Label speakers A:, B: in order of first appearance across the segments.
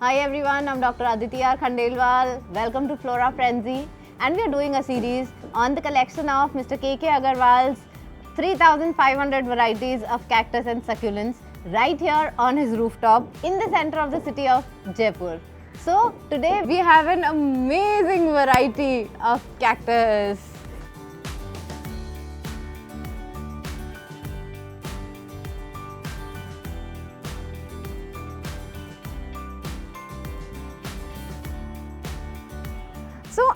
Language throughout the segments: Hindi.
A: Hi everyone, I'm Dr. Aditi R. Khandelwal. Welcome to Flora Frenzy, and we are doing a series on the collection of Mr. K.K. Agarwal's 3,500 varieties of cactus and succulents right here on his rooftop in the center of the city of Jaipur. So today we have an amazing variety of cactus.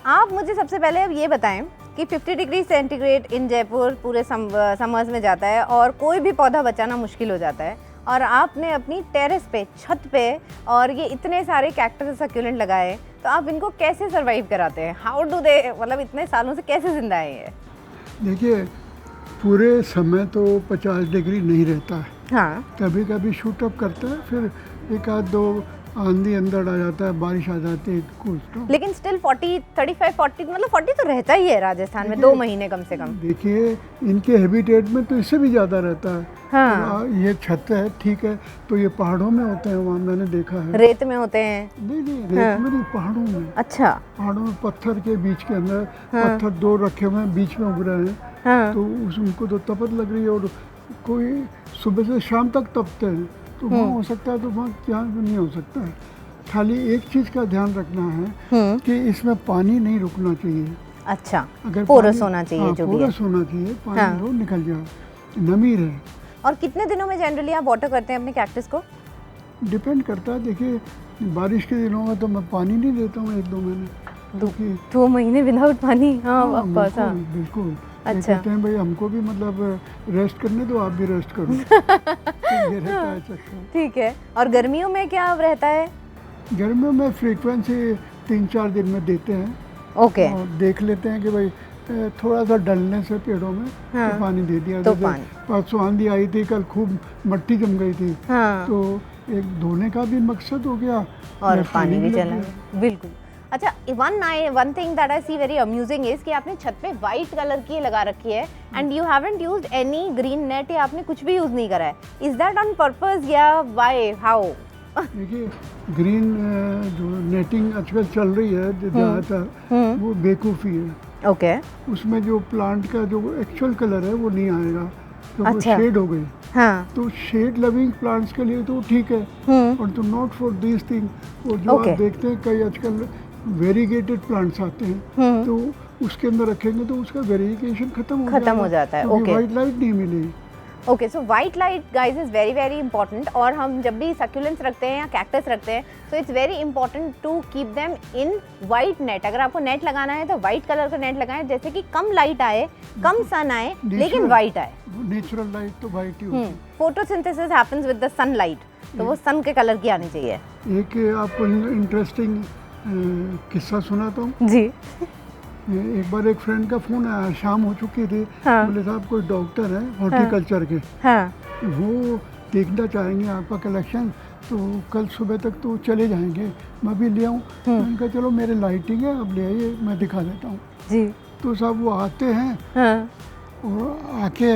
A: आप मुझे सबसे पहले अब ये बताएं कि 50 डिग्री सेंटीग्रेड इन जयपुर पूरे समर्स में जाता है और कोई भी पौधा बचाना मुश्किल हो जाता है, और आपने अपनी टेरेस पे, छत पे और ये इतने सारे कैक्टस सक्यूलेंट लगाए, तो आप इनको कैसे सरवाइव कराते हैं? हाउ डू दे, मतलब इतने सालों से कैसे जिंदा है ये?
B: देखिए, पूरे समय तो 50 डिग्री नहीं रहता है।
A: हाँ,
B: कभी कभी शूट अप करता है, फिर एक आध दो आंधी अंदर आ जाता है, बारिश आ जाती है कुछ तो, लेकिन
A: स्टिल 40 मतलब 40 तो रहता ही है राजस्थान में 2 महीने कम से कम।
B: देखिए, इनके हैबिटेट में तो इससे भी ज़्यादा रहता है।
A: हाँ।
B: तो ये छत है, ठीक है, तो ये पहाड़ों में होते हैं, वहाँ मैंने देखा है।
A: रेत में होते हैं?
B: नहीं, रेत में नहीं, पहाड़ों में।
A: अच्छा।
B: पहाड़ों में पत्थर के बीच के अंदर, पत्थर 2 रखे हुए हैं, बीच में उग रहे हैं।
A: हाँ।
B: तो उनको तो तपत लग रही है, और कोई सुबह से शाम तक तपते हैं, तो वहाँ हो सकता है, तो वहाँ क्या नहीं हो सकता है। खाली एक चीज़ का ध्यान रखना है कि इसमें पानी नहीं रुकना चाहिए।
A: अच्छा,
B: अगर
A: पोरस होना चाहिए। हाँ, जो भी है
B: पोरस होना चाहिए, पानी रो निकल जाए, नमी रहे। और
A: कितने दिनों में जनरली आप वाटर करते हैं अपने कैक्टस को?
B: डिपेंड करता है। देखिए, बारिश के दिनों में तो मैं पानी नहीं देता हूँ 1-2 महीने।
A: 2 महीने विदाउट पानी? हाँ,
B: बिल्कुल।
A: अच्छा।
B: कहते हैं भाई, हमको भी मतलब रेस्ट करने दो, आप भी रेस्ट करो। ये रहता है चक्कर।
A: ठीक है। और गर्मियों में क्या रहता है?
B: गर्मियों में फ्रीक्वेंसी 3-4 दिन में देते हैं।
A: ओके।
B: और देख लेते हैं कि भाई थोड़ा सा डलने से पेड़ों में तो पानी दे दिया।
A: तो
B: परसों आंधी आई थी, कल खूब मट्टी जम गई थी।
A: हाँ।
B: तो एक धोने का भी मकसद हो गया
A: और पानी भी चला। बिल्कुल। अच्छा, one thing that I see very amusing is कि आपने छत पे वाइट कलर की लगा रखी है, and you haven't used any green net, या आपने कुछ भी यूज नहीं करा है। इज दैट ऑन पर्पस या व्हाई, हाउ?
B: देखिए, ग्रीन जो नेटिंग आजकल चल रही है ज़्यादातर, वो बेवकूफ़ी है।
A: ओके।
B: उसमें जो प्लांट का जो एक्चुअल कलर है वो नहीं आएगा, तो वो
A: अच्छा।
B: शेड हो गई।
A: हाँ।
B: तो शेड लविंग प्लांट्स के लिए तो ठीक है, और तो नॉट फॉर दिस थिंग। और जो आप देखते हैं कई आजकल वेरीगेटेड प्लांट्स आते हैं, तो उसके अंदर रखेंगे तो उसका वेरिएशन खत्म हो जाता है।
A: ओके।
B: वाइट लाइट नहीं मिलेगी।
A: Okay, so white light guys is very very important. और हम जब भी सक्यूलेंट्स रखते हैं या कैक्टस रखते हैं, तो it's very important to keep them in white net. अगर आपको नेट लगाना है तो वाइट कलर का नेट लगाएं, जैसे कि कम लाइट आए, कम सन आए, लेकिन वाइट आए।
B: नेचुरल लाइट तो वाइट ही होती है।
A: Photosynthesis happens with the sunlight, तो वो सन के कलर की आनी चाहिए।
B: एक आपको इंटरेस्टिंग किस्सा सुनाता हूँ
A: जी।
B: एक बार एक फ्रेंड का फ़ोन आया, शाम हो चुकी थी।
A: हाँ।
B: बोले साहब कोई डॉक्टर है हॉर्टिकल्चर के,
A: हाँ।
B: वो देखना चाहेंगे आपका कलेक्शन, तो कल सुबह तक तो चले जाएंगे, मैं भी ले आऊँ। मैंने कहा चलो, मेरे लाइटिंग है, अब ले आइए, मैं दिखा देता हूँ।
A: जी।
B: तो साहब वो आते हैं।
A: हाँ।
B: और आके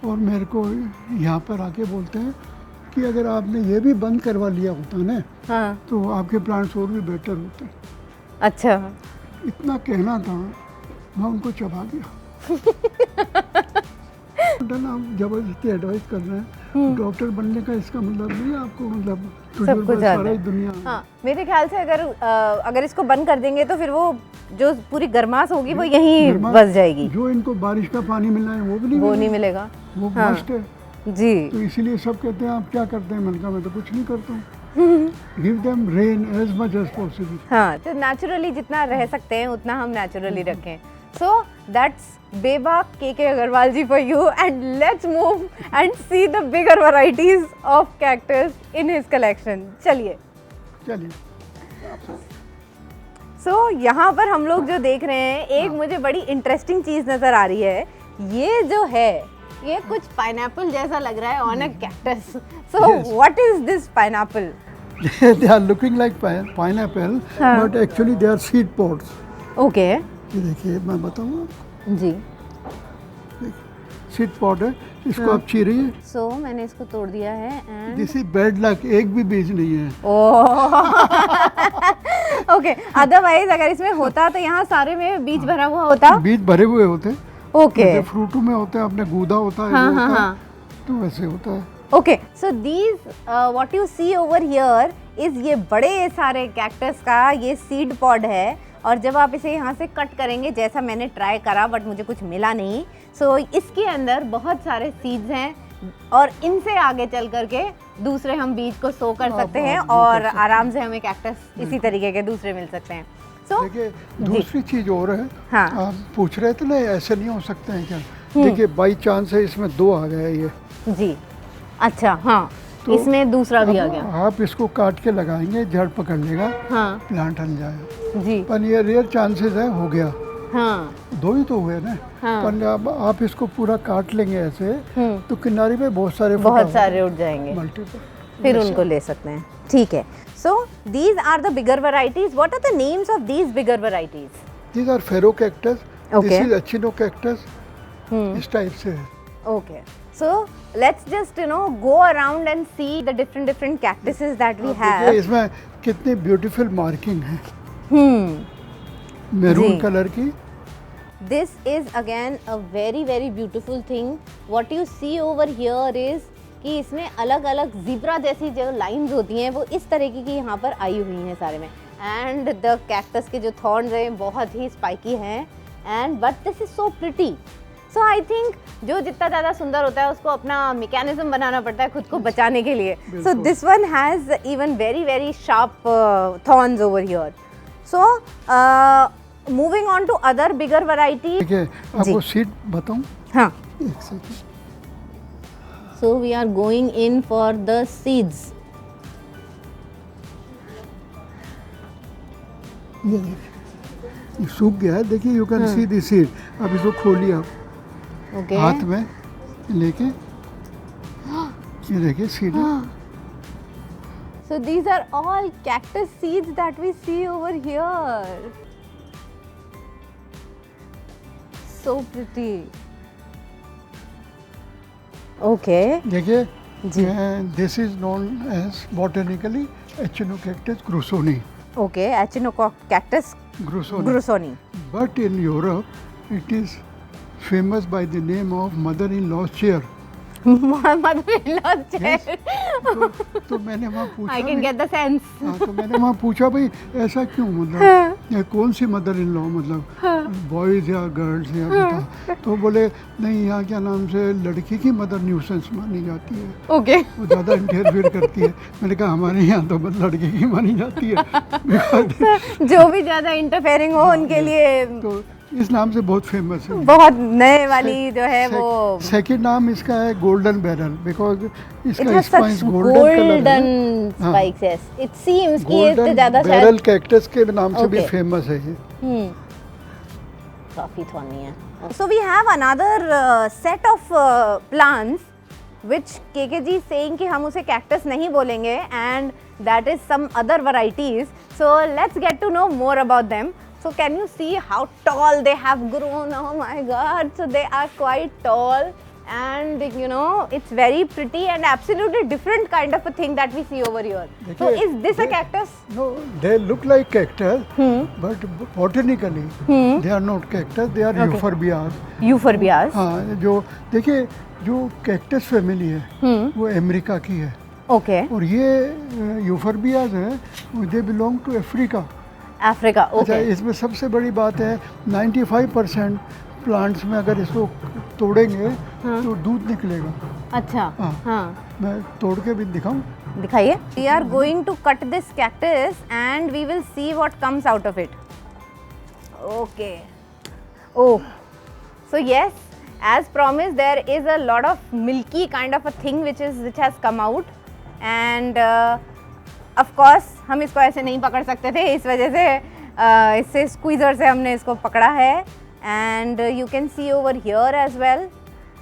B: और मेरे को यहाँ पर आके बोलते हैं कि अगर आपने ये भी बंद करवा लिया होता ना,
A: हाँ,
B: तो आपके प्लांट्स और भी बेटर होते।
A: अच्छा।
B: इतना कहना था, मैं उनको चबा गया। आप जबरदस्ती एडवाइस कर रहे हैं, डॉक्टर बनने का इसका मतलब नहीं है आपको मतलब सारा दुनिया।
A: हाँ, मेरे ख्याल से अगर इसको बंद कर देंगे तो फिर वो जो पूरी गर्माश होगी वो यहीं बस जाएगी।
B: जो इनको बारिश का पानी मिलना है वो भी नहीं
A: मिलेगा।
B: वो मस्ट है
A: जी।
B: तो इसीलिए सब कहते हैं आप क्या करते हैं? मैंने कहा मैं तो कुछ नहीं करता हूँ। Give them rain as much as possible.
A: हाँ, तो नेचुरली जितना रह सकते हैं उतना हम नेचुरली रखें। सो that's Beba K Agarwal ji for you, and let's move and see the bigger varieties of cactus in his collection. चलिए। सो यहाँ पर हम लोग जो देख रहे हैं, एक मुझे बड़ी इंटरेस्टिंग चीज नजर आ रही है। ये जो है, ये कुछ पाइनएप्पल जैसा लग रहा है on a cactus. So what is this pineapple?
B: They are looking like pineapple, but actually they are seed pods.
A: Okay.
B: ये देखिए, मैं बताऊँ आपको।
A: जी।
B: सीड पॉड है, इसको आप चीरिए।
A: सो मैंने इसको तोड़ दिया है and
B: this is bad luck, एक भी बीज नहीं है।
A: ओके, अदरवाइज अगर इसमें होता तो यहाँ सारे में बीज भरा हुआ होता।
B: बीज भरे हुए होते।
A: ओके,
B: जैसे फ्रूटों में होते हैं, अपने गूदा होता है,
A: हाँ
B: वो
A: हाँ
B: होता है,
A: हाँ,
B: तो वैसे होता है।
A: Okay. So these what you see over here is ये बड़े सारे कैक्टस का ये सीड पॉड है, और जब आप इसे यहाँ से कट करेंगे, जैसा मैंने ट्राई करा बट मुझे कुछ मिला नहीं, सो इसके अंदर बहुत सारे सीड्स हैं और इनसे आगे चल करके दूसरे हम बीज को सो कर सकते हैं और आराम से हमें कैक्टस इसी तरीके के दूसरे मिल सकते हैं। सो
B: देखिए दूसरी चीज और है,
A: हाँ,
B: आप पूछ रहे थे ना ऐसे नहीं हो सकते हैं क्या, देखिए बाई चांस है इसमें 2 आ गया ये
A: जी, अच्छा, हाँ,
B: तो
A: इसमें दूसरा भी आ गया।
B: आप इसको काट के लगाएंगे, जड़ पकड़ लेगा,
A: हाँ
B: प्लांट हल जाएगा
A: जी,
B: पर ये रेयर चांसेस है, हो गया।
A: हाँ
B: 2 ही तो हुए ना।
A: हाँ,
B: पर अब आप इसको पूरा काट लेंगे ऐसे, तो किनारे पे बहुत सारे
A: उठ जाएंगे,
B: मल्टीपल,
A: फिर उनको ले सकते हैं। ठीक है। So these are the bigger varieties. What are the names of these bigger varieties?
B: These are ferocactus,
A: Okay.
B: This is echinocactus, इस टाइप से है।
A: Okay. So let's just go around and see the different cactuses that we have.
B: देखिए इसमें कितनी ब्यूटीफुल मार्किंग है,
A: जी।
B: मैरून कलर की।
A: This is again a very beautiful thing. What you see over here is कि इसमें अलग अलग ज़ीब्रा जैसी जो लाइंस होती हैं वो इस तरीके की यहाँ पर आई हुई हैं सारे में, एंड द कैक्टस के जो थॉर्न्स हैं बहुत ही स्पाइकी हैं, and but this is so pretty. So I think जो जितना ज़्यादा सुंदर होता है उसको अपना मैकेनिज्म बनाना पड़ता है खुद को बचाने के लिए। So this one has even very sharp thorns over here. So moving on to other bigger variety.
B: देखिए आपको सीड बताऊं,
A: हाँ,
B: एक second.
A: so we are going in for the seeds.
B: ये देखिए, ये सूख गया है, देखिए you can see the seed. अब इसको खोलिए आप
A: Okay.
B: हाथ में लेके, ये देखिए सीड है।
A: So these are all cactus seeds that we see over here. So pretty. Okay.
B: देखिए
A: जी।
B: This is known as botanically echinocactus grusonii.
A: Okay. Echinocactus grusoni.
B: But in Europe, it is famous by the name of mother-in-law's chair.
A: Mother-in-law's chair.
B: तो मैंने वहाँ पूछा,
A: I can get the sense.
B: हाँ, तो मैंने वहाँ पूछा भाई ऐसा क्यों, मतलब ये कौन सी मदर इन लॉ, मतलब बॉयज़ या गर्ल्स या बता। तो बोले नहीं, यहाँ क्या नाम से लड़की की मदर न्यूसेंस मानी जाती है,
A: Okay.
B: वो ज़्यादा इंटरफेयर करती है। मैंने कहा हमारे यहाँ तो बस लड़की की मानी जाती है।
A: जो भी ज़्यादा इंटरफेयरिंग हो उनके लिए
B: तो इस नाम से बहुत फेमस है।
A: बहुत नए वाली जो है वो
B: सेकंड नाम इसका है गोल्डन बैरल, बिकॉज
A: it
B: इसका
A: has
B: spice
A: such
B: golden colour
A: golden
B: है। हाँ।
A: spikes. Yes, it seems कि ये तो
B: गोल्डन
A: ज़्यादा
B: बैरल
A: शायद
B: कैक्टस के नाम से भी
A: Okay.
B: फेमस है ये।
A: काफी थॉर्नी है। So we have another set of plants which KKG is saying कि हम उसे cactus नहीं बोलेंगे, and that is some other varieties. So let's get to know more about them. So can you see how tall they have grown? Oh my God! So they are quite tall, and it's very pretty and absolutely different kind of a thing that we see over here. So
B: देखिए,
A: is this a cactus?
B: No, they look like cactus, but botanically they are not cactus. They are euphorbias.
A: Euphorbias.
B: हाँ, जो देखिए जो कैक्टस फैमिली है वो अमेरिका की है,
A: Okay.
B: और ये यूफोर्बियाज हैं, they belong to Africa.
A: Africa.
B: अच्छा,
A: Okay.
B: इसमें सबसे बड़ी बात है 95% प्लांट्स में अगर इसको तोड़ेंगे तो दूध निकलेगा।
A: अच्छा।
B: हाँ।
A: हाँ,
B: मैं तोड़ के भी दिखाऊं?
A: दिखाइए। We are going to cut this cactus and we will see what comes out of it. Okay. Oh, so yes, as promised, there is a lot of milky kind of a thing which has come out, and of course हम इसको ऐसे नहीं पकड़ सकते थे, इस वजह से इससे स्क्वीज़र से हमने इसको पकड़ा है, and you can see over here as well.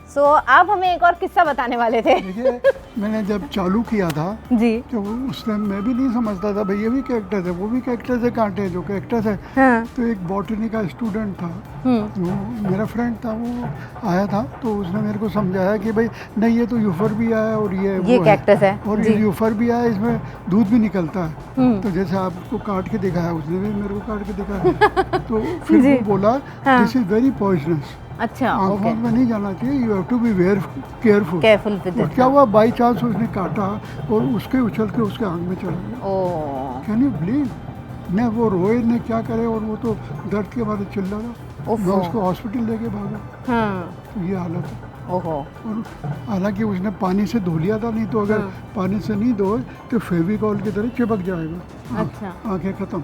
A: सो आप हमें एक और किस्सा बताने वाले थे।
B: देखिए, मैंने जब चालू किया था
A: जी।
B: तो उस टाइम मैं भी नहीं समझता था भाई ये भी कैक्टस है, वो भी कैक्टस है, कांटे हैं जो कैक्टस है।
A: हाँ।
B: तो एक बॉटनी का स्टूडेंट था, वो मेरा फ्रेंड था, वो आया था तो उसने मेरे को समझाया कि भाई नहीं ये तो यूफोर्बिया है और ये वो
A: कैक्टस है
B: और
A: जी।
B: ये यूफोर्बिया है, इसमें दूध भी निकलता है। तो जैसे आपको काट के दिखाया, उसने भी मेरे को काट के दिखाया। तो फिर वो बोला दिस इज वेरी पॉइजनस,
A: अच्छा,
B: आँखों में नहीं जाना चाहिए, you have to be very careful.
A: With
B: और क्या हुआ, बाई चांस उसने काटा और उसके उछल के उसके आँख में चला गया।
A: ओह,
B: कैन यू बिलीव? ने वो रोए ने क्या करे, और वो तो दर्द के मारे चिल्ला रहा। मैं उसको हॉस्पिटल लेके भागा। तो ये हालत है।
A: ओहो।
B: और हालांकि उसने पानी से धो लिया था, नहीं तो अगर पानी से नहीं धोए तो फेविकॉल की तरह चिपक जाएगा।
A: अच्छा,
B: आँखें खत्म।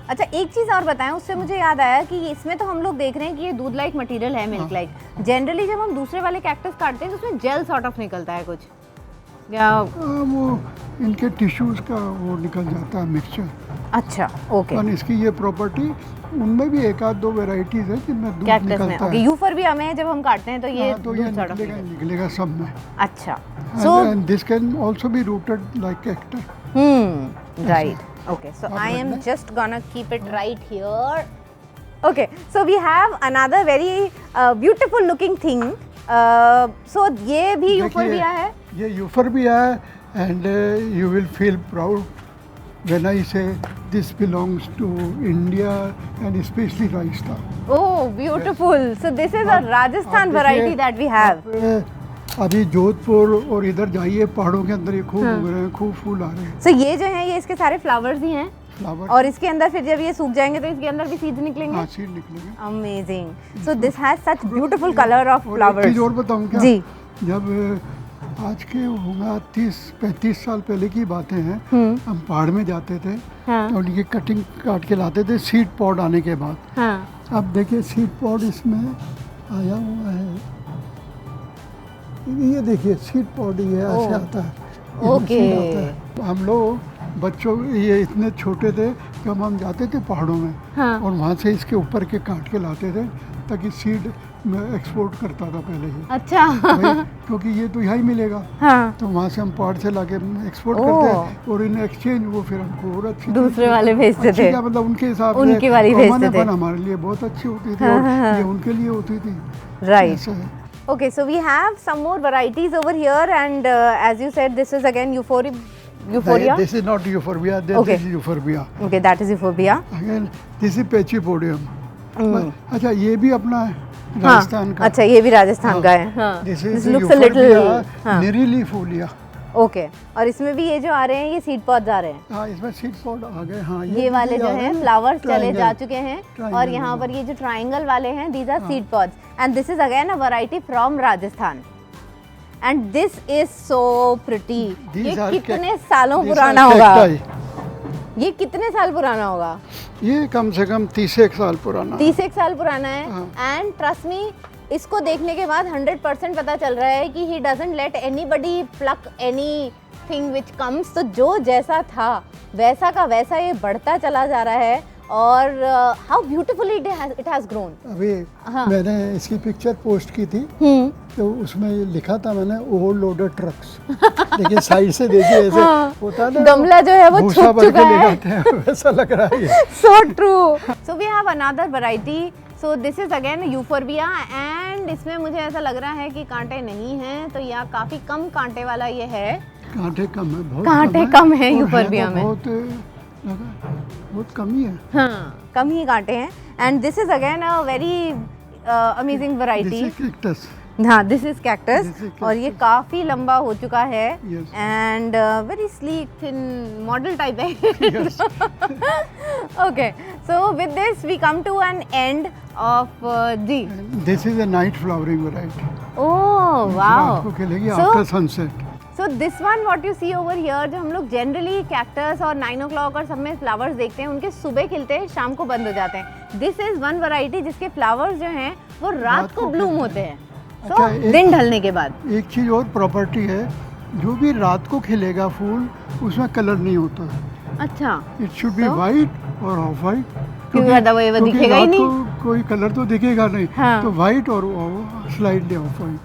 A: अच्छा, एक चीज़ और बताएं, उससे मुझे याद आया कि इसमें तो हम लोग देख रहे हैं कि ये दूध लाइक मटेरियल है, मिल्क लाइक। जनरली जब हम दूसरे वाले कैक्टस काटते हैं तो उसमें जेल सॉर्ट ऑफ निकलता है कुछ, या
B: वो इनके टिश्यूज़ का वो निकल जाता है मिक्सचर।
A: अच्छा, ओके।
B: और इसकी ये प्रॉपर्टी, उनमें भी एक आध दो वैरायटीज है जिनमें दूध
A: कैक्टस में,
B: निकलता
A: ओके।
B: है।
A: यूफोर्बिया में जब हम काटते हैं तो ये
B: तो ये
A: दूध सॉर्ट ऑफ
B: निकलेगा सब में।
A: अच्छा, so
B: this can also be rooted like cactus.
A: right, okay, so I am just gonna keep it right here. Okay, so we have another very beautiful looking thing. So ये भी यूफोर्बिया है?
B: ये यूफोर्बिया है, and you will feel proud when I say this belongs to India and especially Rajasthan.
A: Oh, beautiful. So this is a Rajasthan variety that we have.
B: अभी जोधपुर और इधर जाइए, पहाड़ों के अंदर ये खूब उग रहे हैं, खूब फूल आ रहे हैं।
A: So ये जो है ये इसके सारे फ्लावर्स ही हैं,
B: फ्लावर,
A: और इसके अंदर फिर जब ये सूख जाएंगे तो इसके अंदर भी सीड्स निकलेंगे।
B: हाँ, सीड निकलेंगे।
A: Amazing. So this has such beautiful color of
B: और एक
A: flowers.
B: चीज़ और बताऊँ क्या?
A: जी।
B: जब आज के होगा 30-35 साल पहले की बातें हैं, हम पहाड़ में जाते थे और ये कटिंग काट के लाते थे सीड पॉड आने के बाद। अब देखिए सीड पॉड इसमें आया हुआ है, ये देखिए सीड पॉड ये ऐसे आता है,
A: ओके।
B: हम लोग बच्चों, ये इतने छोटे थे जब हम जाते थे पहाड़ों में, और वहाँ से इसके ऊपर के काट के लाते थे ताकि सीड मैं एक्सपोर्ट करता था पहले ही।
A: अच्छा।
B: क्योंकि ये तो यहाँ ही मिलेगा। तो वहाँ से हम पहाड़ से लाके एक्सपोर्ट करते हैं, और इन एक्सचेंज वो फिर हमको और अच्छी
A: दूसरे वाले भेजते थे,
B: क्या मतलब उनके हिसाब से
A: उनकी वाली भेजते थे।
B: हमारे लिए बहुत अच्छी होती थी और ये उनके लिए होती थी।
A: Right. Okay, so we have some more varieties over here, and as you said, this is again euphorbia.
B: This is not euphorbia. This is euphorbia.
A: Okay, that is euphorbia.
B: Again, this is pachypodium. अच्छा, ये भी अपना है,
A: हाँ,
B: राजस्थान का।
A: अच्छा, ये भी राजस्थान का है। हाँ.
B: This
A: This
B: is
A: looks a little.
B: Nerilifolia.
A: Okay, और इसमें भी ये जो आ रहे हैं ये सीड पॉड्स आ रहे हैं।
B: हाँ, इसमें सीड पॉड आ गए। हाँ,
A: ये वाले जो हैं फ्लावर्स चले जा चुके हैं,
B: triangle
A: और यहाँ पर ये जो ट्रायंगल वाले हैं, these are seed pods, and this is again a variety from Rajasthan, and this is so pretty. ये कितने सालों पुराना होगा? ये कितने साल पुराना होगा?
B: ये कम से कम 30 साल पुराना।
A: 30 साल पुराना है, एंड ट्रस्ट मी, इसको देखने के बाद 100% पता चल रहा है कि he doesn't let anybody pluck anything which comes. तो जो जैसा था वैसा का वैसा ये बढ़ता चला जा रहा है, और how beautifully it has grown.
B: अभी मैंने इसकी पिक्चर पोस्ट की थी, तो उसमें लिखा था मैंने ओवरलोडेड ट्रक्स। देखिए साइड से देखिए ऐसे होता है ना,
A: गमला जो है वो छूट चुका है,
B: वैसा लग रहा है।
A: So true. So we have another variety. So this is again euphorbia, and इसमें मुझे ऐसा लग रहा है कि कांटे नहीं हैं, तो यह काफी कम कांटे वाला ये है।
B: कांटे कम है, बहुत
A: कांटे कम है यूफोर्बिया में,
B: बहुत कम ही है।
A: हाँ, कम ही कांटे हैं, and this is again a very amazing variety. हाँ, दिस इज कैक्टस, और ये काफी लंबा हो चुका है, and very sleek thin model type है। Okay, so with this we come to an end of जी।
B: This is a night flowering variety.
A: Oh wow,
B: रात को खिलेगी after sunset.
A: So this one what you see over here, जो हम लोग जनरली कैक्टस और 9 o'clock और सब में फ्लावर्स देखते हैं, उनके सुबह खिलते हैं, शाम को बंद हो जाते हैं। दिस इज वन वैरायटी जिसके फ्लावर्स जो हैं वो रात को ब्लूम होते हैं,
B: अच्छा,
A: दिन ढलने के बाद।
B: एक चीज़ और प्रॉपर्टी है, जो भी रात को खिलेगा फूल उसमें कलर नहीं होता। अच्छा, इट शुड बी वाइट और ऑफ वाइट,
A: क्योंकि दिखेगा ही नहीं,
B: कोई कलर तो दिखेगा नहीं।
A: हाँ।
B: तो वाइट और slightly of white.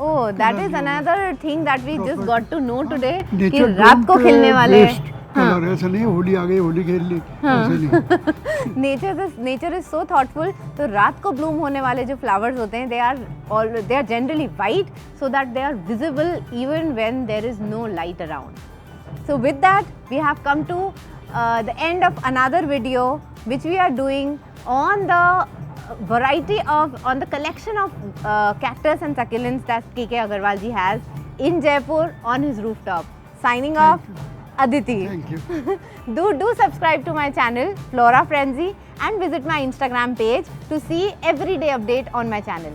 A: Oh, that is
B: Colour
A: another thing that we just got to know today कि
B: Nature
A: रात को
B: don't
A: खिलने वाले
B: waste कलर, ऐसा नहीं है होली आ गई होली खेल ली, ऐसे नहीं।
A: Nature is so thoughtful. तो रात को ब्लूम होने वाले जो फ्लावर्स होते हैं, they are generally white so that they are visible even when there is no light around. So with that, we have come to the end of another video which we are doing on the collection of cactus and succulents that KK Agarwal ji has in Jaipur on his rooftop. Signing off, Aditi.
B: Thank you.
A: Do subscribe to my channel Flora Frenzy and visit my Instagram page to see everyday update on my channel.